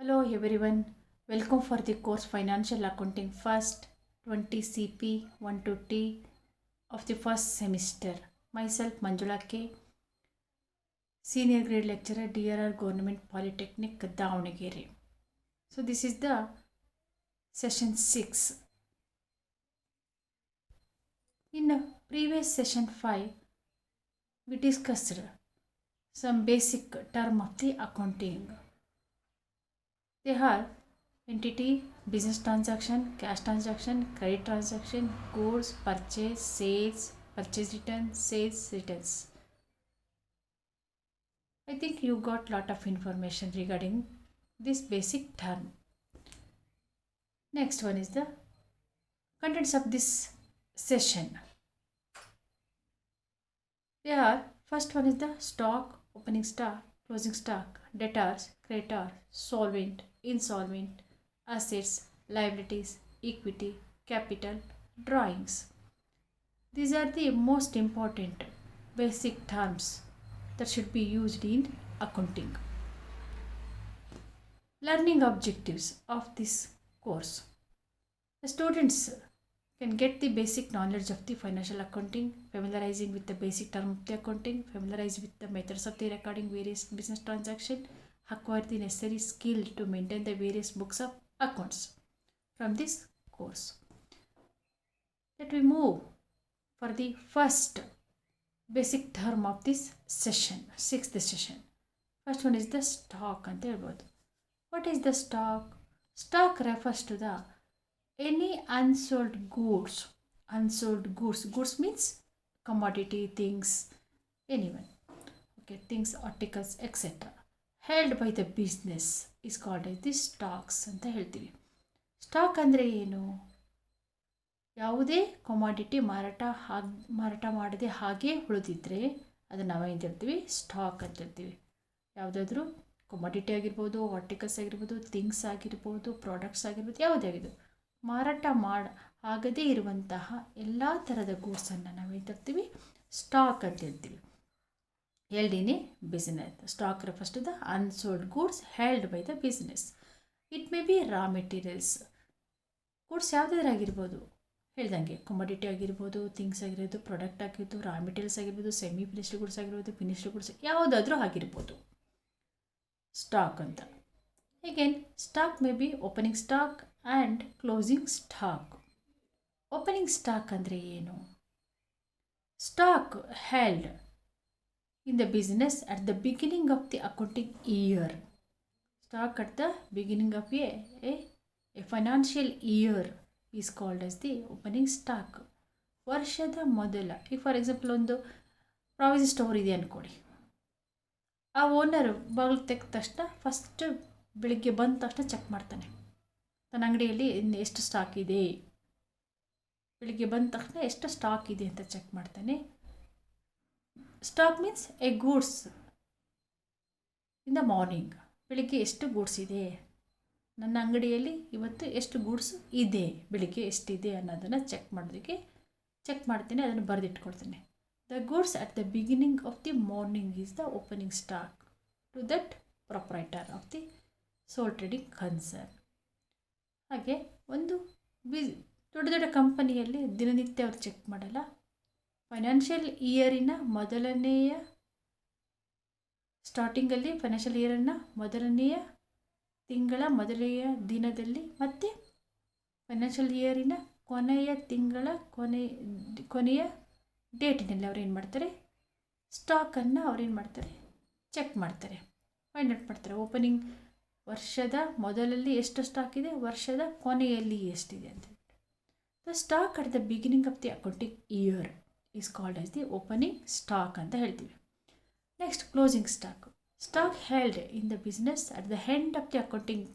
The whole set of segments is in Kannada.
Hello everyone, welcome for the course Financial Accounting First 20 CP 1 to T of the first semester. Myself Manjula K, Senior Grade Lecturer, DRR Government Polytechnic, Davangere. So this is the session 6. In previous session 5, we discussed some basic term of the accounting. They are entity, business transaction, cash transaction, credit transaction, goods, purchase, sales, purchase return, sales returns. I think you got lot of information regarding this basic term. Next one is the contents of this session. They are, first one is the stock, opening stock, closing stock, debtors, creditors, solvent, insolvent, assets, liabilities, equity, capital, drawings. These are the most important basic terms that should be used in accounting. Learning objectives of this course. The students can get the basic knowledge of the financial accounting, familiarizing with the basic term of the accounting, familiarize with the methods of the recording various business transactions, acquire the necessary skill to maintain the various books of accounts from this course. Let me move for the first basic term of this session, sixth session. First one is the stock ಅಂತ ಹೇಳ್ಬೋದು. What is the stock? Stock refers to the any unsold goods. Unsold goods. Goods means commodity, things, anyone. Okay, things, articles, etc. Held by the business is called as the stocks ಅಂತ ಹೇಳ್ತೀವಿ. ಸ್ಟಾಕ್ ಅಂದರೆ ಏನು? ಯಾವುದೇ ಕಮಾಡಿಟಿ ಮಾರಾಟ ಮಾಡದೆ ಹಾಗೆ ಉಳಿದಿದ್ರೆ ಅದನ್ನು ನಾವೇನು ಹೇಳ್ತೀವಿ? ಸ್ಟಾಕ್ ಅಂತ ಹೇಳ್ತೀವಿ. ಯಾವುದಾದ್ರೂ ಕಮಾಡಿಟಿ ಆಗಿರ್ಬೋದು, ಆರ್ಟಿಕಲ್ಸ್ ಆಗಿರ್ಬೋದು, ಥಿಂಗ್ಸ್ ಆಗಿರ್ಬೋದು, ಪ್ರಾಡಕ್ಟ್ಸ್ ಆಗಿರ್ಬೋದು, ಯಾವುದೇ ಆಗಿದ್ದು ಮಾರಾಟ ಆಗದೇ ಇರುವಂತಹ ಎಲ್ಲ ಥರದ ಗೂಡ್ಸನ್ನು ನಾವೇನು ಹೇಳ್ತೀವಿ? ಸ್ಟಾಕ್ ಅಂತ ಹೇಳ್ತೀವಿ. Held in a business. Stock refers to the unsold goods held by the business. It may be raw materials. Goods ಯಾವುದಾದ್ರಾಗಿರ್ಬೋದು, ಹೇಳ್ದಂಗೆ ಕಮೋಡಿಟಿ ಆಗಿರ್ಬೋದು, ಥಿಂಗ್ಸ್ ಆಗಿರ್ಬೋದು, ಪ್ರಾಡಕ್ಟ್ ಆಗಿರ್ಬೋದು, ರಾ ಮೆಟೀರಿಯಲ್ಸ್ ಆಗಿರ್ಬೋದು, ಸೆಮಿ ಫಿನಿಶ್ಡ್ ಗುಡ್ಸ್ ಆಗಿರ್ಬೋದು, ಫಿನಿಶ್ಡ್ ಗುಡ್ಸ್ ಯಾವುದಾದ್ರೂ ಆಗಿರ್ಬೋದು ಸ್ಟಾಕ್ ಅಂತ. Again stock may be opening stock and closing stock. Opening stock ಅಂದರೆ ಏನು? Stock held in the business at the beginning of the accounting year. Stock at the beginning of A financial year is called as the opening stock. ವರ್ಷದ ಮೊದಲ, ಈಗ ಫಾರ್ ಎಕ್ಸಾಂಪಲ್ ಒಂದು ಪ್ರಾವಿಷನ್ ಸ್ಟೋರ್ ಇದೆ ಅಂದ್ಕೊಳ್ಳಿ. ಆ ಓನರು ಬಾಗಿಲು ತೆಗೆದ ತಕ್ಷಣ ಫಸ್ಟ್ ಬೆಳಿಗ್ಗೆ ಬಂದ ತಕ್ಷಣ ಚೆಕ್ ಮಾಡ್ತಾನೆ ತನ್ನ ಅಂಗಡಿಯಲ್ಲಿ ಎಷ್ಟು ಸ್ಟಾಕ್ ಇದೆ. ಬೆಳಿಗ್ಗೆ ಬಂದ ತಕ್ಷಣ ಎಷ್ಟು ಸ್ಟಾಕ್ ಇದೆ ಅಂತ ಚೆಕ್ ಮಾಡ್ತಾನೆ. Stock means A goods in the morning. ಬೆಳಿಗ್ಗೆ ಎಷ್ಟು ಗೂಡ್ಸ್ ಇದೆ, ನನ್ನ ಅಂಗಡಿಯಲ್ಲಿ ಇವತ್ತು ಎಷ್ಟು ಗೂಡ್ಸ್ ಇದೆ, ಬೆಳಿಗ್ಗೆ ಎಷ್ಟಿದೆ ಅನ್ನೋದನ್ನು ಚೆಕ್ ಮಾಡ್ತೀನಿ, ಅದನ್ನು ಬರೆದಿಟ್ಕೊಳ್ತೀನಿ. The goods at the beginning of the morning is the opening stock to that proprietor of the sole trading concern. ಹಾಗೆ ಒಂದು ದೊಡ್ಡ ದೊಡ್ಡ ಕಂಪನಿಯಲ್ಲಿ ದಿನನಿತ್ಯ ಅವ್ರು ಚೆಕ್ ಮಾಡಲ್ಲ. ಫೈನಾನ್ಷಿಯಲ್ ಇಯರಿನ ಮೊದಲನೆಯ ಸ್ಟಾರ್ಟಿಂಗಲ್ಲಿ ಫೈನಾನ್ಷಿಯಲ್ ಇಯರನ್ನು ಮೊದಲನೆಯ ತಿಂಗಳ ಮೊದಲನೆಯ ದಿನದಲ್ಲಿ ಮತ್ತು ಫೈನಾನ್ಷಿಯಲ್ ಇಯರಿನ ಕೊನೆಯ ತಿಂಗಳ ಕೊನೆಯ ಡೇಟಿನಲ್ಲಿ ಅವ್ರು ಏನು ಮಾಡ್ತಾರೆ? ಸ್ಟಾಕನ್ನು ಅವ್ರೇನು ಮಾಡ್ತಾರೆ? ಚೆಕ್ ಮಾಡ್ತಾರೆ, ಫೈಂಡ್ ಔಟ್ ಮಾಡ್ತಾರೆ. ಓಪನಿಂಗ್ ವರ್ಷದ ಮೊದಲಲ್ಲಿ ಎಷ್ಟು ಸ್ಟಾಕ್ ಇದೆ, ವರ್ಷದ ಕೊನೆಯಲ್ಲಿ ಎಷ್ಟಿದೆ ಅಂತ. The stock at the beginning of the accounting year is called as the opening stock ಅಂತ ಹೇಳ್ತೀವಿ. Next closing stock. Stock held in the business at the end of the accounting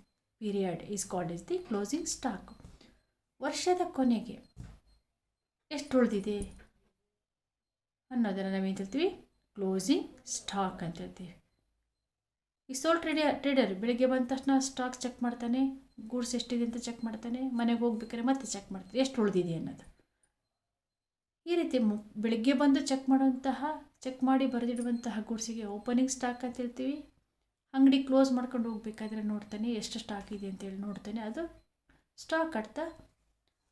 period is called as the closing stock. ವರ್ಷದ ಕೊನೆಗೆ ಎಷ್ಟು ಉಳಿದಿದೆ ಅನ್ನೋದನ್ನು ನಾವೇನು ಹೇಳ್ತೀವಿ? ಕ್ಲೋಸಿಂಗ್ ಸ್ಟಾಕ್ ಅಂತ ಹೇಳ್ತೀವಿ. ಈ ಸೋಲ್ ಟ್ರೇಡರ್ ಬೆಳಿಗ್ಗೆ ಬಂದ ತಕ್ಷಣ ಸ್ಟಾಕ್ ಚೆಕ್ ಮಾಡ್ತಾನೆ, ಗೂಡ್ಸ್ ಎಷ್ಟಿದೆ ಅಂತ ಚೆಕ್ ಮಾಡ್ತಾನೆ, ಮನೆಗೆ ಹೋಗ್ಬೇಕಾದ್ರೆ ಮತ್ತೆ ಚೆಕ್ ಮಾಡ್ತಾನೆ ಎಷ್ಟು ಉಳಿದಿದೆ ಅನ್ನೋದು. ಈ ರೀತಿ ಬೆಳಿಗ್ಗೆ ಬಂದು ಚೆಕ್ ಮಾಡಿ ಬರೆದಿಡುವಂತಹ ಗೂಡ್ಸಿಗೆ ಓಪನಿಂಗ್ ಸ್ಟಾಕ್ ಅಂತ ಹೇಳ್ತೀವಿ. ಅಂಗಡಿ ಕ್ಲೋಸ್ ಮಾಡ್ಕೊಂಡು ಹೋಗ್ಬೇಕಾದ್ರೆ ನೋಡ್ತಾನೆ ಎಷ್ಟು ಸ್ಟಾಕ್ ಇದೆ ಅಂತೇಳಿ ನೋಡ್ತಾನೆ. ಅದು stock at the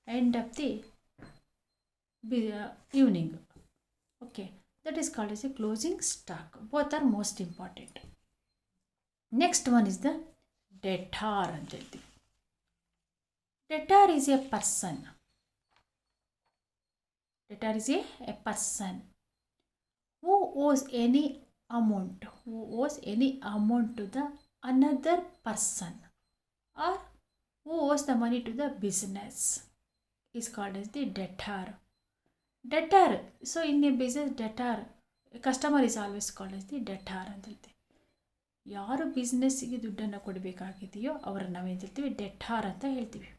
end of the evening. Okay, that is called as A closing stock. Both are most important. Next one is the debtor ಅಂತ ಹೇಳ್ತೀವಿ. Debtor is A person. Debtor is a person who owes any amount to the another person, or who owes the money to the business, is called as the debtor. So in a business, debtor, customer is always called as the debtor ಅಂತ ಹೇಳ್ತೀವಿ. ಯಾರು ಬಿಸ್ನೆಸ್ಸಿಗೆ ದುಡ್ಡನ್ನು ಕೊಡಬೇಕಾಗಿದೆಯೋ ಅವರನ್ನು ನಾವೇನು ಹೇಳ್ತೀವಿ, ಡೆಟಾರ್ ಅಂತ ಹೇಳ್ತೀವಿ.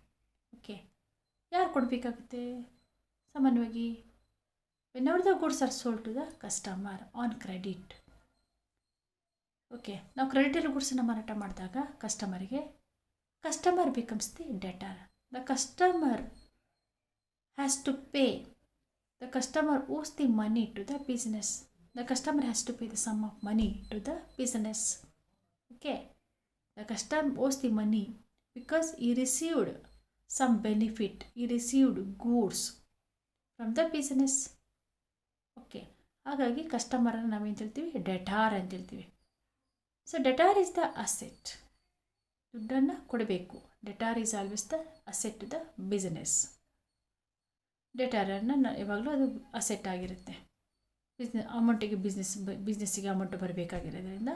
ಓಕೆ, ಯಾರು ಕೊಡಬೇಕಾಗುತ್ತೆ? ಸಾಮಾನ್ಯವಾಗಿ whenever the goods are sold to the customer on credit. Okay, ನಾವು ಕ್ರೆಡಿಟಲ್ಲಿ ಗೂಡ್ಸನ್ನು ಮಾರಾಟ ಮಾಡಿದಾಗ customer becomes the debtor. The customer has to pay. The customer owes the money to the business. The customer has to pay the sum of money to the business. Okay, the customer owes the money because he received some benefit, he received goods from the business. Okay, ಹಾಗಾಗಿ ಕಸ್ಟಮರನ್ನು ನಾವೇನು ಹೇಳ್ತೀವಿ, ಡೆಟಾರ್ ಅಂತ ಹೇಳ್ತೀವಿ. So debtor is the asset. ದುಡ್ಡನ್ನು ಕೊಡಬೇಕು. Debtor is always the asset to the business. ಡೆಟಾರನ್ನು ಯಾವಾಗಲೂ ಅದು ಅಸೆಟ್ ಆಗಿರುತ್ತೆ. ಅಮೌಂಟಿಗೆ ಬಿಸ್ನೆಸ್ಸಿಗೆ ಅಮೌಂಟ್ ಬರಬೇಕಾಗಿರೋದ್ರಿಂದ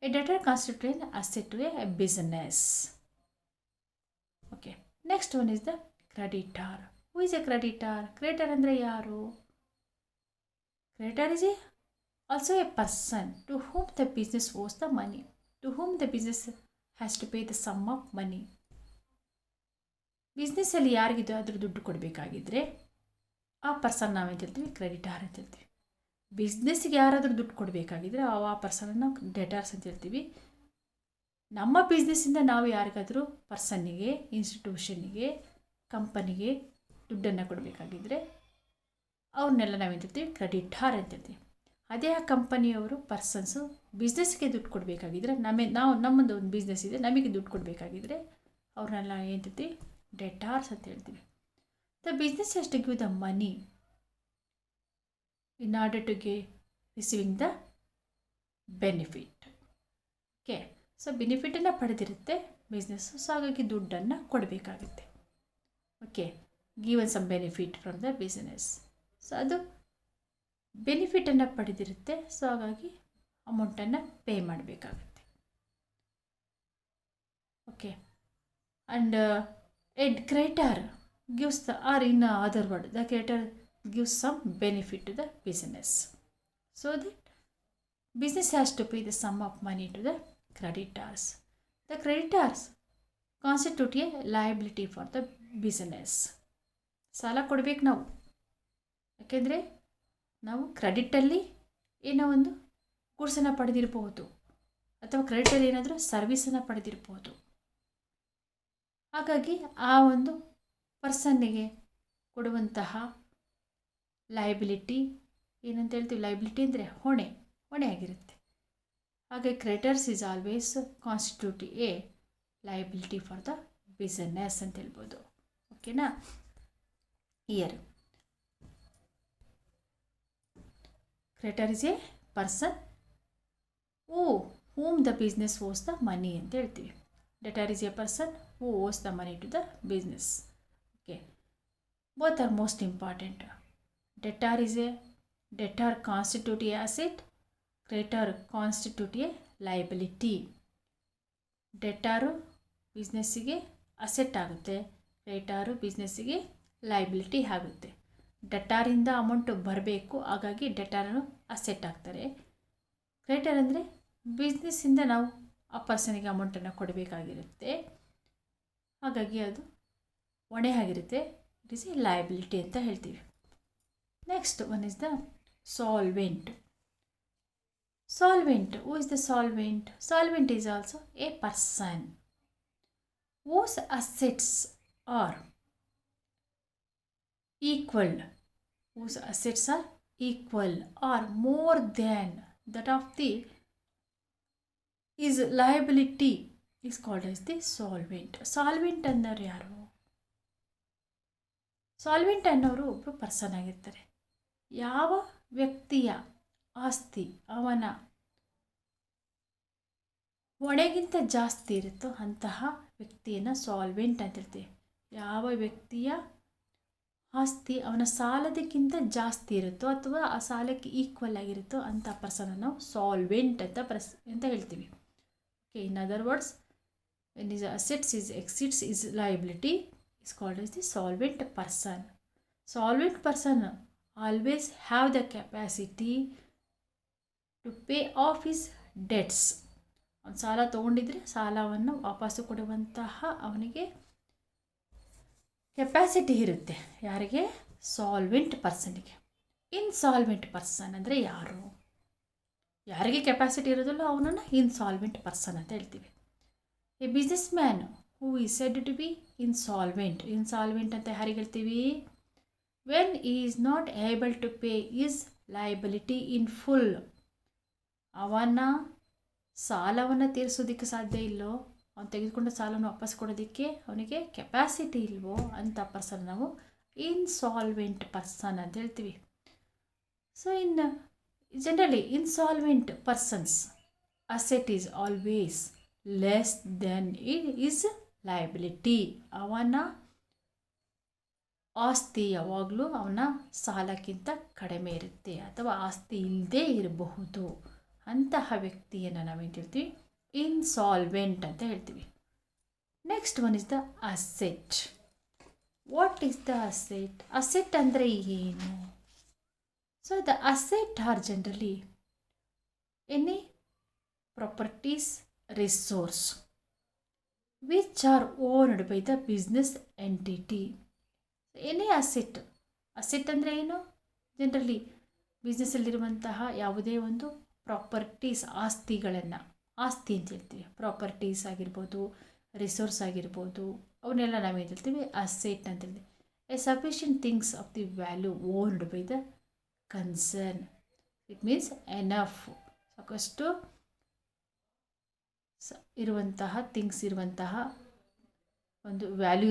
a debtor constitute asset to a business. Okay, next one is the creditor. Who is a creditor? Creditor ಅಂದರೆ ಯಾರು? Creditor is also a person to whom the business owes the money, to whom the business has to pay the sum of money. ಬಿಸ್ನೆಸ್ಸಲ್ಲಿ ಯಾರಿಗಿದು ಅದ್ರ ದುಡ್ಡು ಕೊಡಬೇಕಾಗಿದ್ದರೆ ಆ ಪರ್ಸನ್ ನಾವೇನು ಹೇಳ್ತೀವಿ, ಕ್ರೆಡಿಟಾರ್ ಅಂತ ಹೇಳ್ತೀವಿ. ಬಿಸ್ನೆಸ್ಸಿಗೆ ಯಾರಾದರೂ ದುಡ್ಡು ಕೊಡಬೇಕಾಗಿದ್ದರೆ ಆ ಪರ್ಸನನ್ನು ನಾವು ಡೆಟಾರ್ಸ್ ಅಂತ ಹೇಳ್ತೀವಿ. ನಮ್ಮ ಬಿಸ್ನೆಸ್ಸಿಂದ ನಾವು ಯಾರಿಗಾದರೂ ಪರ್ಸನ್ನಿಗೆ, ಇನ್ಸ್ಟಿಟ್ಯೂಷನ್ನಿಗೆ, ಕಂಪನಿಗೆ ದುಡ್ಡನ್ನು ಕೊಡಬೇಕಾಗಿದ್ದರೆ ಅವ್ರನ್ನೆಲ್ಲ ನಾವೇನು ಹೇಳ್ತೀವಿ, ಕ್ರೆಡಿಟಾರ್ ಅಂತ ಹೇಳ್ತೀವಿ. ಅದೇ ಆ ಕಂಪನಿಯವರು ಪರ್ಸನ್ಸು ಬಿಸ್ನೆಸ್ಗೆ ದುಡ್ಡು ಕೊಡಬೇಕಾಗಿದ್ದರೆ ನಮ್ಮದು ಒಂದು ಬಿಸ್ನೆಸ್ ಇದೆ, ನಮಗೆ ದುಡ್ಡು ಕೊಡಬೇಕಾಗಿದ್ದರೆ ಅವ್ರನ್ನೆಲ್ಲ ಏನು ಹೇಳ್ತೀವಿ, ಡೆಟಾರ್ಸ್ ಅಂತ ಹೇಳ್ತೀವಿ. The business has to give the money in order to receiving the benefit. Okay, so ಬೆನಿಫಿಟನ್ನು ಪಡೆದಿರುತ್ತೆ ಬಿಸ್ನೆಸ್ಸು. ಸೊ ಹಾಗಾಗಿ ದುಡ್ಡನ್ನು ಕೊಡಬೇಕಾಗುತ್ತೆ. Okay, given some benefit from the business. So ಅದು ಬೆನಿಫಿಟನ್ನು ಪಡೆದಿರುತ್ತೆ. ಸೊ ಹಾಗಾಗಿ ಅಮೌಂಟನ್ನು ಪೇ ಮಾಡಬೇಕಾಗುತ್ತೆ. Okay, and a creditor gives the, or in other word, the creditor gives some benefit to the business. So that business has to pay the sum of money to the creditors. The creditors constitute a liability for the business. ಸಾಲ ಕೊಡಬೇಕು ನಾವು, ಯಾಕೆಂದರೆ ನಾವು ಕ್ರೆಡಿಟಲ್ಲಿ ಏನೋ ಒಂದು ಗೂಡ್ಸನ್ನು ಪಡೆದಿರ್ಬೋದು, ಅಥವಾ ಕ್ರೆಡಿಟಲ್ಲಿ ಏನಾದರೂ ಸರ್ವಿಸನ್ನು ಪಡೆದಿರ್ಬೋದು. ಹಾಗಾಗಿ ಆ ಒಂದು ಪರ್ಸನ್ನಿಗೆ ಕೊಡುವಂತಹ ಲಯಬಿಲಿಟಿ ಏನಂತ ಹೇಳ್ತೀವಿ, ಲಯಬಿಲಿಟಿ ಅಂದರೆ ಹೊಣೆ ಆಗಿರುತ್ತೆ. ಹಾಗೆ creditors is always constitute A liability for the business ಅಂತ ಹೇಳ್ಬೋದು. ಓಕೆನಾ? Year creditor is A person whom the business owes the money ಅಂತ ಹೇಳ್ತೀವಿ. Debtor is A person who owes the money to the business. Okay, both are most important. Debtor constitute a asset, creditor constitute a liability. Debtor ಬಿಸ್ನೆಸ್ಸಿಗೆ ಅಸೆಟ್ ಆಗುತ್ತೆ, ಕ್ರೆಡಿಟಾರು ಬಿಸ್ನೆಸ್ಸಿಗೆ ಲಯಬಿಲಿಟಿ ಆಗುತ್ತೆ. ಡೆಟಾರಿಂದ ಅಮೌಂಟು ಬರಬೇಕು, ಹಾಗಾಗಿ ಡೆಟಾರನ್ನು ಅಸೆಟ್ ಆಗ್ತಾರೆ. ಕ್ರೆಡಿಟರ್ ಅಂದರೆ ಬಿಸ್ನೆಸ್ಸಿಂದ ನಾವು ಆ ಪರ್ಸನಿಗೆ ಅಮೌಂಟನ್ನು ಕೊಡಬೇಕಾಗಿರುತ್ತೆ, ಹಾಗಾಗಿ ಅದು ಹೊಣೆ ಆಗಿರುತ್ತೆ. ಇಟ್ ಈಸ್ ಎ ಲಯಬಿಲಿಟಿ ಅಂತ ಹೇಳ್ತೀವಿ. Next one is the solvent. Solvent. Who is the solvent? Solvent is also a person whose assets are equal, or more than that of the is liability is called as the solvent. Solvent ಅನ್ನೋರು ಯಾರು? ಸಾಲ್ವೆಂಟ್ ಅನ್ನೋರು ಒಬ್ಬರು ಪರ್ಸನ್ ಆಗಿರ್ತಾರೆ. ಯಾವ ವ್ಯಕ್ತಿಯ ಆಸ್ತಿ ಅವನ ಹೊಣೆಗಿಂತ ಜಾಸ್ತಿ ಇರುತ್ತೋ ಅಂತಹ ವ್ಯಕ್ತಿಯನ್ನು ಸಾಲ್ವೆಂಟ್ ಅಂತ ಹೇಳ್ತೀವಿ. ಯಾವ ವ್ಯಕ್ತಿಯ ಆಸ್ತಿ ಅವನ ಸಾಲದಕ್ಕಿಂತ ಜಾಸ್ತಿ ಇರುತ್ತೋ ಅಥವಾ ಆ ಸಾಲಕ್ಕೆ ಈಕ್ವಲ್ ಆಗಿರುತ್ತೋ ಅಂಥ ಪರ್ಸನನ್ನು ನಾವು ಸಾಲ್ವೆಂಟ್ ಅಂತ ಹೇಳ್ತೀವಿ. Okay, in other words, when is assets is exits is liability is called as the solvent person. Solvent person always have the capacity to pay off his debts. ಅವನು ಸಾಲ ತೊಗೊಂಡಿದ್ರೆ ಸಾಲವನ್ನು ವಾಪಸ್ಸು ಕೊಡುವಂತಹ ಅವನಿಗೆ ಕೆಪಾಸಿಟಿ ಇರುತ್ತೆ. ಯಾರಿಗೆ? ಸಾಲ್ವೆಂಟ್ ಪರ್ಸನ್ಗೆ. ಇನ್ಸಾಲ್ವೆಂಟ್ ಪರ್ಸನ್ ಅಂದರೆ ಯಾರು? ಯಾರಿಗೆ ಕೆಪಾಸಿಟಿ ಇರೋದಿಲ್ಲ ಅವನನ್ನು ಇನ್ಸಾಲ್ವೆಂಟ್ ಪರ್ಸನ್ ಅಂತ ಹೇಳ್ತೀವಿ. A business man who is said to be insolvent. Insolvent ಅಂತ ಯಾರಿಗೆ ಹೇಳ್ತೀವಿ? When is not able to pay is liability in full. ಅವನ ಸಾಲವನ್ನು ತೀರಿಸೋದಕ್ಕೆ ಸಾಧ್ಯ ಇಲ್ಲೋ, ಅವನು ತೆಗೆದುಕೊಂಡ ಸಾಲವನ್ನು ವಾಪಸ್ ಕೊಡೋದಕ್ಕೆ ಅವನಿಗೆ ಕೆಪಾಸಿಟಿ ಇಲ್ವೋ ಅಂಥ ಪರ್ಸನ್ ನಾವು ಇನ್ಸಾಲ್ವೆಂಟ್ ಪರ್ಸನ್ ಅಂತ ಹೇಳ್ತೀವಿ. So generally insolvent persons asset is always less than is liability. ಅವನ ಆಸ್ತಿ ಯಾವಾಗಲೂ ಅವನ ಸಾಲಕ್ಕಿಂತ ಕಡಿಮೆ ಇರುತ್ತೆ ಅಥವಾ ಆಸ್ತಿ ಇಲ್ಲದೇ ಇರಬಹುದು. ಅಂತಹ ವ್ಯಕ್ತಿಯನ್ನು ನಾವೇನು ಹೇಳ್ತೀವಿ? ಇನ್ಸಾಲ್ವೆಂಟ್ ಅಂತ ಹೇಳ್ತೀವಿ. Next one is the asset. What is the asset? Asset ಅಂದರೆ ಏನು? So the asset are generally any properties resource which are owned by the business entity. Any asset. Asset ಅಂದರೆ ಏನು? ಜನರಲಿ ಬಿಸ್ನೆಸ್ಸಲ್ಲಿರುವಂತಹ ಯಾವುದೇ ಒಂದು ಪ್ರಾಪರ್ಟೀಸ್, ಆಸ್ತಿಗಳನ್ನು ಆಸ್ತಿ ಅಂತ ಹೇಳ್ತೀವಿ. ಪ್ರಾಪರ್ಟೀಸ್ ಆಗಿರ್ಬೋದು, ರಿಸೋರ್ಸ್ ಆಗಿರ್ಬೋದು, ಅವನ್ನೆಲ್ಲ ನಾವೇನು ಹೇಳ್ತೀವಿ? ಅಸೆಟ್ ಅಂತ ಹೇಳ್ತೀವಿ. A sufficient things of the value owned by the concern. It means enough, ಸಾಕಷ್ಟು ಇರುವಂತಹ ಥಿಂಗ್ಸ್ ಇರುವಂತಹ ಒಂದು ವ್ಯಾಲ್ಯೂ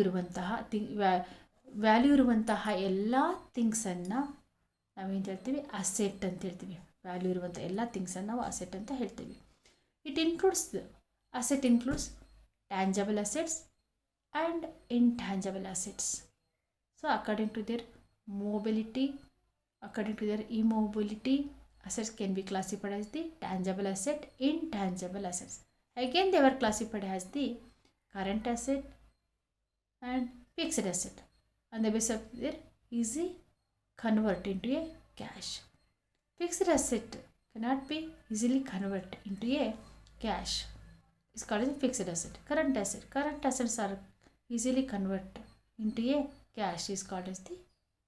ಇರುವಂತಹ ಎಲ್ಲ ಥಿಂಗ್ಸನ್ನು ನಾವೇನು ಹೇಳ್ತೀವಿ? ಅಸೆಟ್ ಅಂತ ಹೇಳ್ತೀವಿ. ವ್ಯಾಲ್ಯೂ ಇರುವಂಥ ಎಲ್ಲ ಥಿಂಗ್ಸನ್ನು ನಾವು ಅಸೆಟ್ ಅಂತ ಹೇಳ್ತೀವಿ. Asset includes tangible assets and intangible assets. So according to their mobility, according to their immobility, assets can be classified as the tangible asset, intangible assets. Again, they were classified as the current asset and fixed asset. On the basis of their easy convert into a cash. Fixed asset cannot be easily converted into a cash. It's called as a fixed asset. Current assets are easily converted into a cash. Is called as the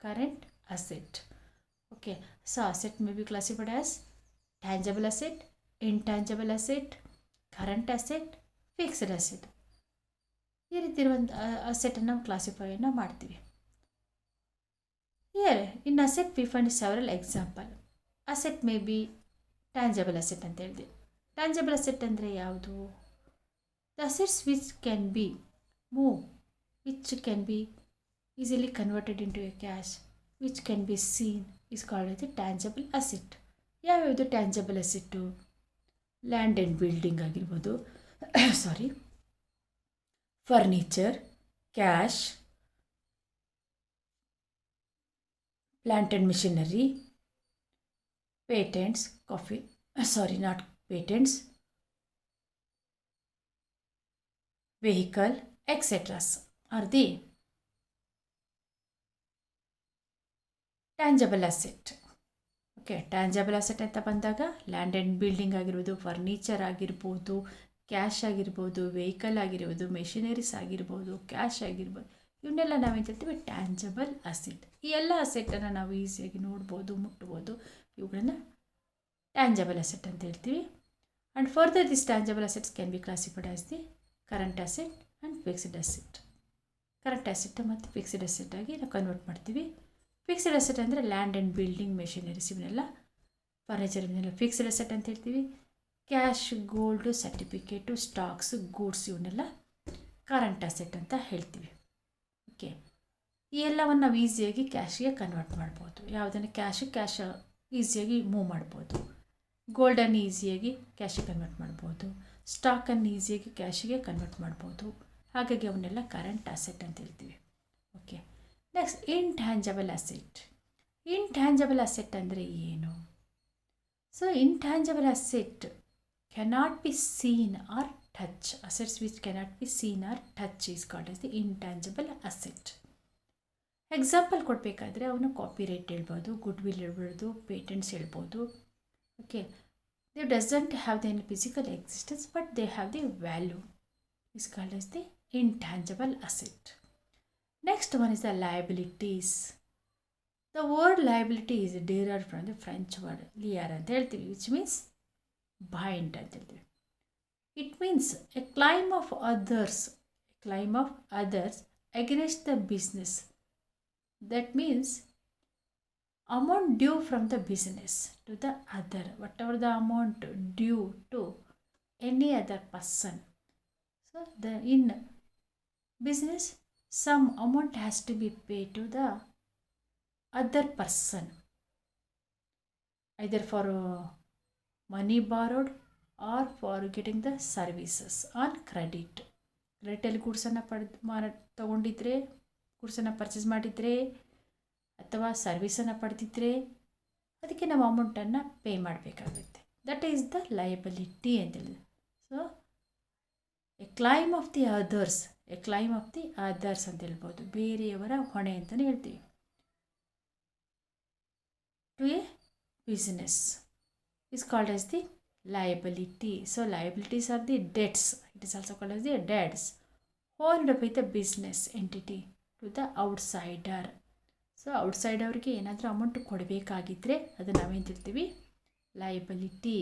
current asset. Okay, so asset may be classified as tangible asset, intangible asset, current asset, fixed asset. ಈ ರೀತಿ ಇರುವಂಥ ಅಸೆಟನ್ನು ನಾವು ಕ್ಲಾಸಿಫೈಯನ್ನು ಮಾಡ್ತೀವಿ. Here in asset we find several example. Asset may be tangible asset ಅಂತ ಹೇಳಿದೆ. ಟ್ಯಾಂಜಬಲ್ ಅಸೆಟ್ ಅಂದರೆ ಯಾವುದು? The assets which can be move, which can be easily converted into a cash, which can be seen is called as the tangible asset. ಯಾವ್ಯಾವುದು tangible asset? Land and building ಆಗಿರ್ಬೋದು, furniture, cash, plant and machinery, patents, vehicle, etceteras are the tangible asset. Okay, tangible asset ಅಂತ ಬಂದಾಗ ಲ್ಯಾಂಡ್ ಆ್ಯಂಡ್ ಬಿಲ್ಡಿಂಗ್ ಆಗಿರ್ಬೋದು, ಫರ್ನಿಚರ್ ಆಗಿರ್ಬೋದು, ಕ್ಯಾಶ್ ಆಗಿರ್ಬೋದು, ವೆಹಿಕಲ್ ಆಗಿರ್ಬೋದು, ಮೆಷಿನರೀಸ್ ಆಗಿರ್ಬೋದು, ಕ್ಯಾಶ್ ಆಗಿರ್ಬೋದು, ಇವನ್ನೆಲ್ಲ ನಾವೇನು ಹೇಳ್ತೀವಿ? Tangible asset. ಈ ಎಲ್ಲ ಅಸೆಟನ್ನು ನಾವು ಈಸಿಯಾಗಿ ನೋಡ್ಬೋದು, ಮುಟ್ಬೋದು. ಇವುಗಳನ್ನು ಟ್ಯಾಂಜಬಲ್ ಅಸೆಟ್ ಅಂತ ಹೇಳ್ತೀವಿ. And further this tangible assets can be classified as the current asset and fixed asset. Current asset ಮತ್ತು ಫಿಕ್ಸ್ಡ್ ಅಸೆಟ್ ಆಗಿ ನಾವು ಕನ್ವರ್ಟ್ ಮಾಡ್ತೀವಿ. ಫಿಕ್ಸ್ಡ್ ಅಸೆಟ್ ಅಂದರೆ ಲ್ಯಾಂಡ್ ಆ್ಯಂಡ್ ಬಿಲ್ಡಿಂಗ್, ಮೆಷಿನರೀಸ್, ಇವನ್ನೆಲ್ಲ ಫರ್ನಿಚರ್, ಇವನ್ನೆಲ್ಲ ಫಿಕ್ಸ್ಡ್ ಅಸೆಟ್ ಅಂತ ಹೇಳ್ತೀವಿ. Cash, gold, certificate, stocks, goods ಇವನ್ನೆಲ್ಲ ಕರೆಂಟ್ ಅಸೆಟ್ ಅಂತ ಹೇಳ್ತೀವಿ. ಓಕೆ, ಈ ಎಲ್ಲವನ್ನು ನಾವು ಈಸಿಯಾಗಿ ಕ್ಯಾಶ್ಗೆ ಕನ್ವರ್ಟ್ ಮಾಡ್ಬೋದು. ಯಾವುದನ್ನು ಕ್ಯಾಶ್ ಈಸಿಯಾಗಿ ಮೂವ್ ಮಾಡ್ಬೋದು. ಗೋಲ್ಡನ್ನು ಈಸಿಯಾಗಿ ಕ್ಯಾಶಿಗೆ ಕನ್ವರ್ಟ್ ಮಾಡ್ಬೋದು. ಸ್ಟಾಕನ್ನು ಈಸಿಯಾಗಿ ಕ್ಯಾಶಿಗೆ ಕನ್ವರ್ಟ್ ಮಾಡ್ಬೋದು. ಹಾಗಾಗಿ ಅವನ್ನೆಲ್ಲ ಕರೆಂಟ್ ಅಸೆಟ್ ಅಂತ ಹೇಳ್ತೀವಿ. Okay, next intangible asset. Intangible asset ಅಂದರೆ ಏನು? So intangible asset cannot be seen or touch. Assets which cannot be seen or touch is called as the intangible asset. Example ಕೊಡಬೇಕಾದ್ರೆ ಅವನು ಕಾಪಿ ರೈಟ್ ಹೇಳ್ಬೋದು, ಗುಡ್ ವಿಲ್ ಹೇಳ್ಬೋದು, ಪೇಟೆಂಟ್ಸ್ ಹೇಳ್ಬೋದು. Okay, they doesn't have the any physical existence but they have the value is called as the intangible asset. Next one is the liabilities. The word liability is derived from the French word lier ಅಂತ ಹೇಳ್ತೀವಿ, which means bind ಅಂತ ಹೇಳ್ತೀವಿ. It means a claim of others against the business. That means amount due from the business to the other, whatever the amount due to any other person. So in business, some amount has to be paid to the other person, either for money borrowed or for getting the services on credit. ಕ್ರೆಡಿಟಲ್ಲಿ ಗೂಡ್ಸನ್ನು ತಗೊಂಡಿದ್ರೆ, ಗೂಡ್ಸನ್ನು ಪರ್ಚೇಸ್ ಮಾಡಿದರೆ ಅಥವಾ ಸರ್ವಿಸನ್ನು ಪಡೆದಿದ್ದರೆ ಅದಕ್ಕೆ ನಾವು ಅಮೌಂಟನ್ನು ಪೇ ಮಾಡಬೇಕಾಗುತ್ತೆ. ದಟ್ ಈಸ್ ದ ಲಯಬಿಲಿಟಿ ಅಂತೇಳಿ. So a claim of the others ಅಂತ ಹೇಳ್ಬೋದು, ಬೇರೆಯವರ ಹೊಣೆ ಅಂತಲೇ ಹೇಳ್ತೀವಿ. To a business is called as the liability. So liabilities are the debts. It is also called as the debts owed by the business entity to the outsider. So ಔಟ್ಸೈಡವ್ರಿಗೆ ಏನಾದರೂ ಅಮೌಂಟ್ ಕೊಡಬೇಕಾಗಿದ್ದರೆ ಅದು ನಾವೇನು ಹೇಳ್ತೀವಿ, liability,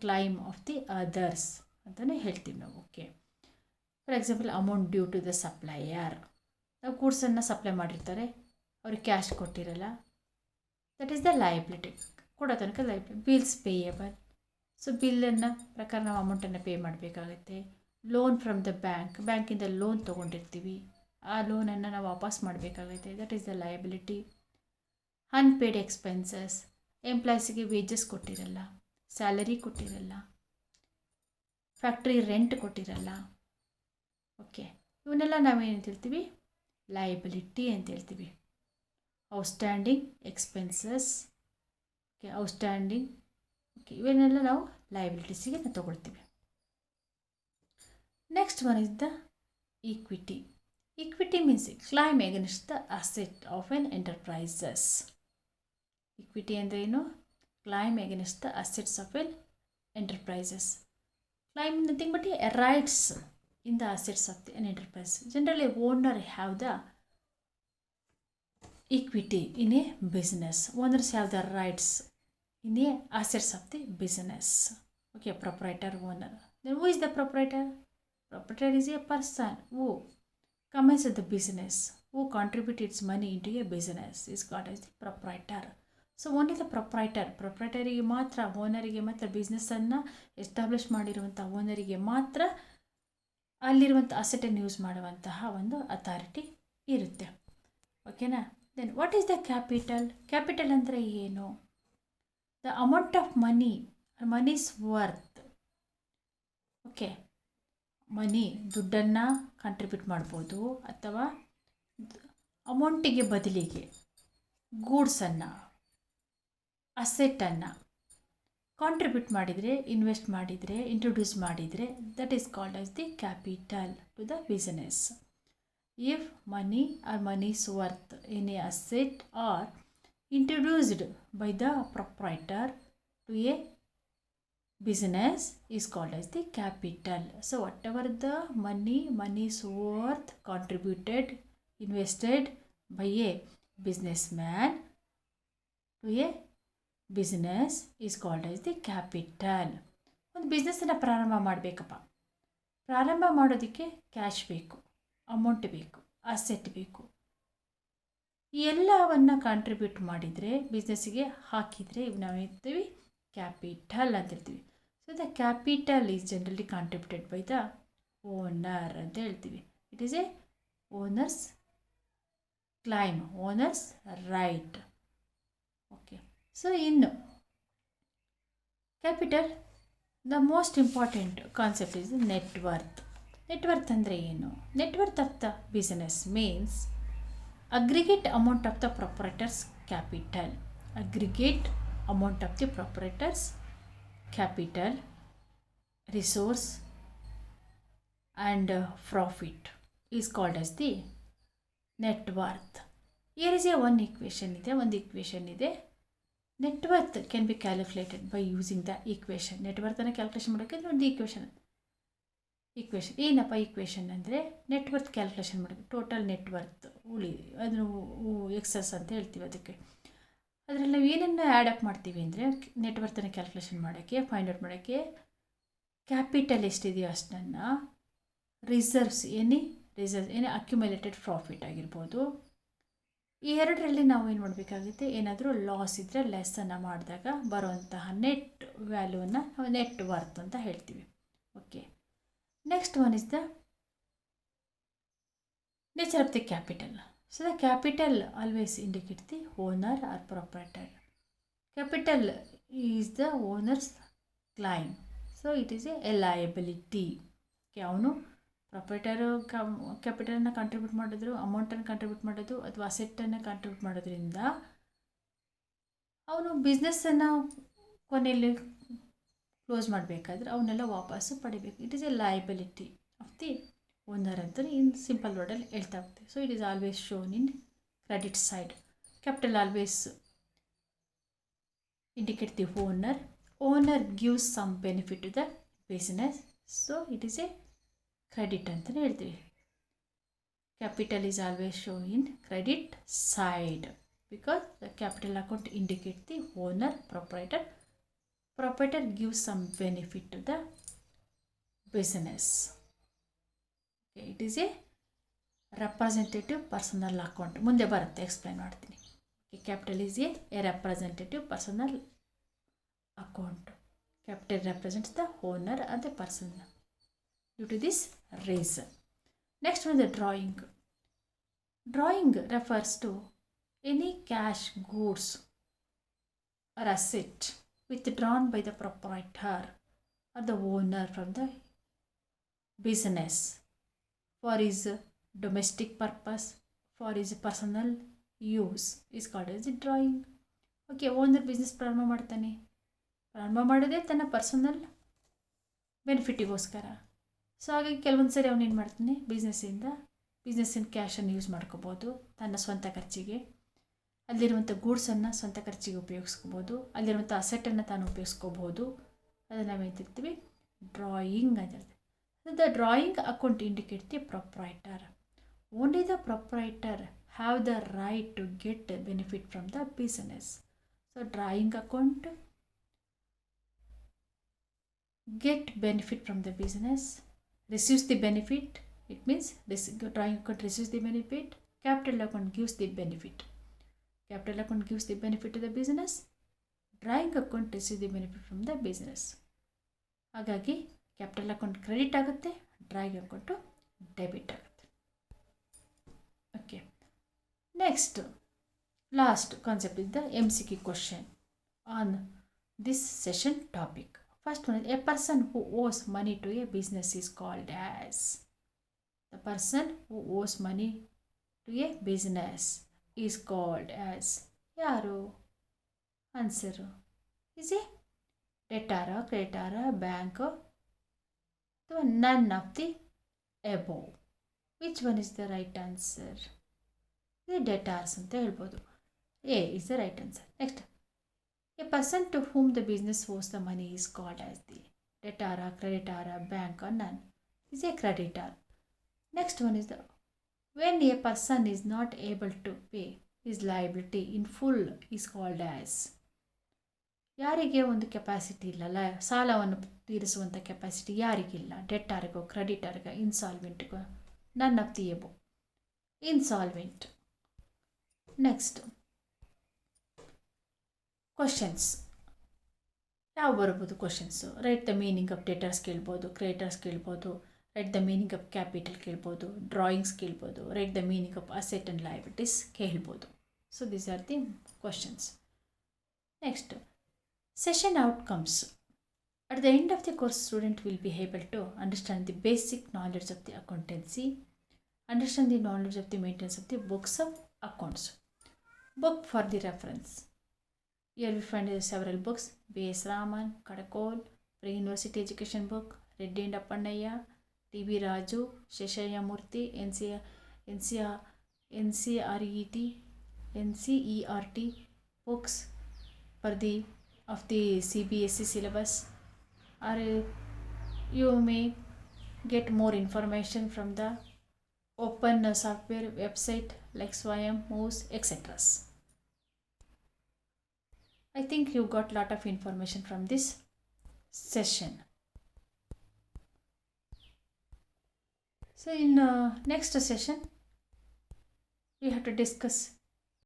claim of the others ಅಂತಲೇ ಹೇಳ್ತೀವಿ ನಾವು. Okay, for example amount due to the supplier. ನಾವು ಗೂಡ್ಸನ್ನು ಸಪ್ಲೈ ಮಾಡಿರ್ತಾರೆ, ಅವ್ರಿಗೆ ಕ್ಯಾಶ್ ಕೊಟ್ಟಿರಲ್ಲ, ದಟ್ ಈಸ್ ದ ಲಯಬಿಲಿಟಿ. ಕೊಡೋ ತನಕ ಲಯಬಿಲಿಟಿ. Bills payable. ಸೊ ಬಿಲ್ಲನ್ನು ಪ್ರಕಾರ ನಾವು ಅಮೌಂಟನ್ನು ಪೇ ಮಾಡಬೇಕಾಗುತ್ತೆ. ಲೋನ್ ಫ್ರಮ್ ದ ಬ್ಯಾಂಕಿಂದ ಲೋನ್ ತೊಗೊಂಡಿರ್ತೀವಿ, ಆ ಲೋನನ್ನು ನಾವು ವಾಪಸ್ ಮಾಡಬೇಕಾಗುತ್ತೆ. That is the liability. Unpaid expenses, ಎಂಪ್ಲಾಯೀಸಿಗೆ ವೇಜಸ್ ಕೊಟ್ಟಿರಲ್ಲ, ಸ್ಯಾಲರಿ ಕೊಟ್ಟಿರಲ್ಲ, ಫ್ಯಾಕ್ಟ್ರಿ ರೆಂಟ್ ಕೊಟ್ಟಿರಲ್ಲ. ಓಕೆ, ಇವನ್ನೆಲ್ಲ ನಾವೇನು ಹೇಳ್ತೀವಿ, ಲಯಬಿಲಿಟಿ ಅಂತ ಹೇಳ್ತೀವಿ. ಔಟ್ಸ್ಟ್ಯಾಂಡಿಂಗ್ ಎಕ್ಸ್ಪೆನ್ಸಸ್, ಔಟ್ಸ್ಟ್ಯಾಂಡಿಂಗ್, ಓಕೆ, ಇವನ್ನೆಲ್ಲ ನಾವು ಲಯಬಿಲಿಟೀಸಿಗೆ ನಾವು ತೊಗೊಳ್ತೀವಿ. Next one is the equity. Equity means claim against the asset of an enterprises. Equity ಅಂದರೆ ಏನು? Claim against the assets of an enterprises. Claim nothing but rights in the assets of an enterprise. Generally, owner have the equity in a business. Owners have the rights in the assets of the business. Okay, proprietor, owner. Then who is the proprietor? Proprietor is a person who commences the business, who contributes its money into a business. Is called as the proprietor. So only the ಪ್ರೊಪ್ರೈಟರಿಗೆ ಮಾತ್ರ, ಓನರಿಗೆ ಮಾತ್ರ, ಬಿಸ್ನೆಸ್ಸನ್ನು ಎಸ್ಟಾಬ್ಲಿಷ್ ಮಾಡಿರುವಂಥ ಓನರಿಗೆ ಮಾತ್ರ ಅಲ್ಲಿರುವಂಥ ಅಸೆಟನ್ನು ಯೂಸ್ ಮಾಡುವಂತಹ ಒಂದು ಅಥಾರಿಟಿ ಇರುತ್ತೆ. ಓಕೆನಾ? Then what is the capital? Capital ಅಂದರೆ ಏನು? The amount of moneys worth. Okay, ದುಡ್ಡನ್ನು ಕಾಂಟ್ರಿಬ್ಯೂಟ್ ಮಾಡ್ಬೋದು, ಅಥವಾ ಅಮೌಂಟಿಗೆ ಬದಲಿಗೆ ಗೂಡ್ಸನ್ನು, ಅಸೆಟನ್ನು ಕಾಂಟ್ರಿಬ್ಯೂಟ್ ಮಾಡಿದರೆ, ಇನ್ವೆಸ್ಟ್ ಮಾಡಿದರೆ, ಇಂಟ್ರೊಡ್ಯೂಸ್ ಮಾಡಿದರೆ, that is called as the capital to the business. If money or moneys worth in a asset are introduced by the proprietor to a business is called as the capital. So whatever the money's worth contributed, invested by a businessman to a business is called as the capital. ಒಂದು ಬಿಸ್ನೆಸ್ಸನ್ನು ಪ್ರಾರಂಭ ಮಾಡಬೇಕಪ್ಪ, ಪ್ರಾರಂಭ ಮಾಡೋದಕ್ಕೆ ಕ್ಯಾಶ್ ಬೇಕು, ಅಮೌಂಟ್ ಬೇಕು, ಅಸೆಟ್ ಬೇಕು. ಈ ಎಲ್ಲವನ್ನು ಕಾಂಟ್ರಿಬ್ಯೂಟ್ ಮಾಡಿದರೆ, ಬಿಸ್ನೆಸ್ಸಿಗೆ ಹಾಕಿದರೆ, ಇವು ನಾವು ಹೇಳ್ತೀವಿ ಕ್ಯಾಪಿಟಲ್ ಅಂತ ಹೇಳ್ತೀವಿ. So the capital is generally contributed by the owner ಅಂತ ಹೇಳ್ತೀವಿ. It is a owners claim, owners right. Okay, so ಇನ್ನು capital the most important concept is net worth. Net worth ಅಂದರೆ ಏನು? Net worth of the business means aggregate amount of the proprietor's capital. Aggregate amount of the proprietor's capital, resource and profit is called as the net worth. Here is a one equation ಇದೆ. Net worth can be calculated by using the equation. Net worth ಅನ್ನು ಕ್ಯಾಲ್ಕುಲೇಷನ್ ಮಾಡೋಕ್ಕೆ ಒಂದು ಈಕ್ವೇಷನ್ ಏನಪ್ಪ ಈಕ್ವೇಷನ್ ಅಂದರೆ ನೆಟ್ವರ್ತ್ ಕ್ಯಾಲ್ಕುಲೇಷನ್ ಮಾಡೋದು. ಟೋಟಲ್ ನೆಟ್ವರ್ತ್ ಅದನ್ನು ಎಕ್ಸಸ್ ಅಂತ ಹೇಳ್ತೀವಿ. ಅದಕ್ಕೆ ಅದರಲ್ಲಿ ನಾವು ಏನನ್ನು ಆ್ಯಡ್ ಅಪ್ ಮಾಡ್ತೀವಿ ಅಂದರೆ ನೆಟ್ವರ್ತನ್ನು ಕ್ಯಾಲ್ಕುಲೇಷನ್ ಮಾಡೋಕ್ಕೆ, ಫೈಂಡ್ ಔಟ್ ಮಾಡೋಕ್ಕೆ ಕ್ಯಾಪಿಟಲ್ ಎಷ್ಟಿದೆಯೋ ಅಷ್ಟನ್ನು, ರಿಸರ್ವ್ಸ್ ಏನೇ ಅಕ್ಯುಮುಲೇಟೆಡ್ ಪ್ರಾಫಿಟ್ ಆಗಿರ್ಬೋದು, ಈ ಎರಡರಲ್ಲಿ ನಾವು ಏನು ಮಾಡಬೇಕಾಗುತ್ತೆ, ಏನಾದರೂ ಲಾಸ್ ಇದ್ದರೆ ಲೆಸ್ಸನ್ನು ಮಾಡಿದಾಗ ಬರುವಂತಹ ನೆಟ್ ವ್ಯಾಲ್ಯೂವನ್ನು ನಾವು ನೆಟ್ ವರ್ತ್ ಅಂತ ಹೇಳ್ತೀವಿ. Okay, next one is the nature of the capital. So the capital always indicates the owner or proprietor. Capital is the owner's claim, so it is a liability. ಅವನು ಪ್ರೊಪ್ರೈಟರು ಕ್ಯಾಪಿಟಲನ್ನು ಕಂಟ್ರಿಬ್ಯೂಟ್ ಮಾಡಿದ್ರು, ಅಮೌಂಟನ್ನು ಕಂಟ್ರಿಬ್ಯೂಟ್ ಮಾಡೋದು ಅಥವಾ ಅಸೆಟ್ಟನ್ನು ಕಂಟ್ರಿಬ್ಯೂಟ್ ಮಾಡೋದ್ರಿಂದ ಅವನು ಬಿಸ್ನೆಸ್ಸನ್ನು ಕೊನೆಯಲ್ಲಿ ಕ್ಲೋಸ್ ಮಾಡಬೇಕಾದ್ರೆ ಅವನ್ನೆಲ್ಲ ವಾಪಸ್ಸು ಪಡಿಬೇಕು. It is a liability of the owner ಅಂತ ಇನ್ ಸಿಂಪಲ್ ವರ್ಡಲ್ಲಿ ಹೇಳ್ತಾ ಹೋಗ್ತೀವಿ. So it is always shown in credit side. Capital always indicate the owner. Owner gives some benefit to the business, so it is a credit ಅಂತಲೇ ಹೇಳ್ತೀವಿ. Capital is always show in credit side because the capital account indicate the owner, proprietor gives some benefit to the business. Okay, it is a representative personal account. ಮುಂದೆ ಬರುತ್ತೆ, ಎಕ್ಸ್ಪ್ಲೈನ್ ಮಾಡ್ತೀನಿ. Capital is A representative personal account. Capital represents the owner and the person due to this reason. Next one, the drawing. Drawing refers to any cash, goods or asset withdrawn by the proprietor or the owner from the business for his domestic purpose, for his personal use is called as the drawing. Okay, owner business ಪ್ರಾರಂಭ ಮಾಡೋದೇ ತನ್ನ ಪರ್ಸನಲ್ ಬೆನಿಫಿಟ್ಟಿಗೋಸ್ಕರ. ಸೊ ಹಾಗಾಗಿ ಕೆಲವೊಂದು ಸರಿ ಅವನೇನು ಮಾಡ್ತಾನೆ, ಬಿಸ್ನೆಸ್ಸಿನ ಕ್ಯಾಶನ್ನು ಯೂಸ್ ಮಾಡ್ಕೋಬೋದು ತನ್ನ ಸ್ವಂತ ಖರ್ಚಿಗೆ. ಅಲ್ಲಿರುವಂಥ ಗೂಡ್ಸನ್ನು ಸ್ವಂತ ಖರ್ಚಿಗೆ ಉಪಯೋಗಿಸ್ಕೋಬೋದು, ಅಲ್ಲಿರುವಂಥ ಅಸೆಟನ್ನು ತಾನು ಉಪಯೋಗಿಸ್ಕೋಬೋದು. ಅದನ್ನು ನಾವು ಹೇಳ್ತಿರ್ತೀವಿ ಡ್ರಾಯಿಂಗ್ ಅಂತ ಹೇಳ್ತೀವಿ. The drawing account indicate the proprietor. Only the proprietor have the right to get benefit from the business. So drawing account get benefit from the business, receives the benefit. It means drawing account receives the benefit, capital account gives the benefit. Capital account gives the benefit to the business, drawing account receives the benefit from the business. ಹಾಗಾಗಿ ಕ್ಯಾಪಿಟಲ್ ಅಕೌಂಟ್ ಕ್ರೆಡಿಟ್ ಆಗುತ್ತೆ, ಡ್ರಾಯಿಂಗ್ ಅಕೌಂಟು ಡೆಬಿಟ್ ಆಗುತ್ತೆ. Okay, next last concept is the MCQ question on this session topic. First one, a person who owes money to a business is called as. The person who owes money to a business is called as. ಯಾರು? Answer is a debtor, creditor, bank, ಅಥವಾ none of the above. Which one is the right answer? The debtors ಅಂತ ಹೇಳ್ಬೋದು. A is the right answer. Next, a person to whom the business owes the money is called as the debtor, creditor, bank, or none. Is a creditor. Next one is the when a person is not able to pay his liability in full is called as. ಯಾರಿಗೆ ಒಂದು ಕೆಪಾಸಿಟಿ ಇಲ್ಲಲ್ಲ, ಸಾಲವನ್ನು ತೀರಿಸುವಂಥ ಕೆಪಾಸಿಟಿ ಯಾರಿಗಿಲ್ಲ, ಡೆಟಾರ್ಗೋ, ಕ್ರೆಡಿಟರ್ಗೋ, ಇನ್ಸಾಲ್ವೆಂಟ್ಗೋ, none of the above, insolvent. Next questions. ಯಾವ ಬರ್ಬೋದು questions? Write the meaning of debtors ಕೇಳ್ಬೋದು, ಕ್ರಿಯೇಟರ್ಸ್ ಕೇಳ್ಬೋದು, write the meaning of capital ಕೇಳ್ಬೋದು, ಡ್ರಾಯಿಂಗ್ಸ್ ಕೇಳ್ಬೋದು, write the meaning of asset and liabilities ಕೇಳ್ಬೋದು. So these are the questions. Next, session outcomes. At the end of the course, student will be able to understand the basic knowledge of the accountancy, understand the knowledge of the maintenance of the books of accounts. Book for the reference. Here we find several books: B.S. Raman, Kadakol, Pre-University Education Book, Reddy and Appannaya, T.B. Raju, Sheshaya Murthy, NCERT books for the of the CBSE syllabus, or you may get more information from the open software website like Swayam, Moose, etc. I think you got lot of information from this session. So in next session we have to discuss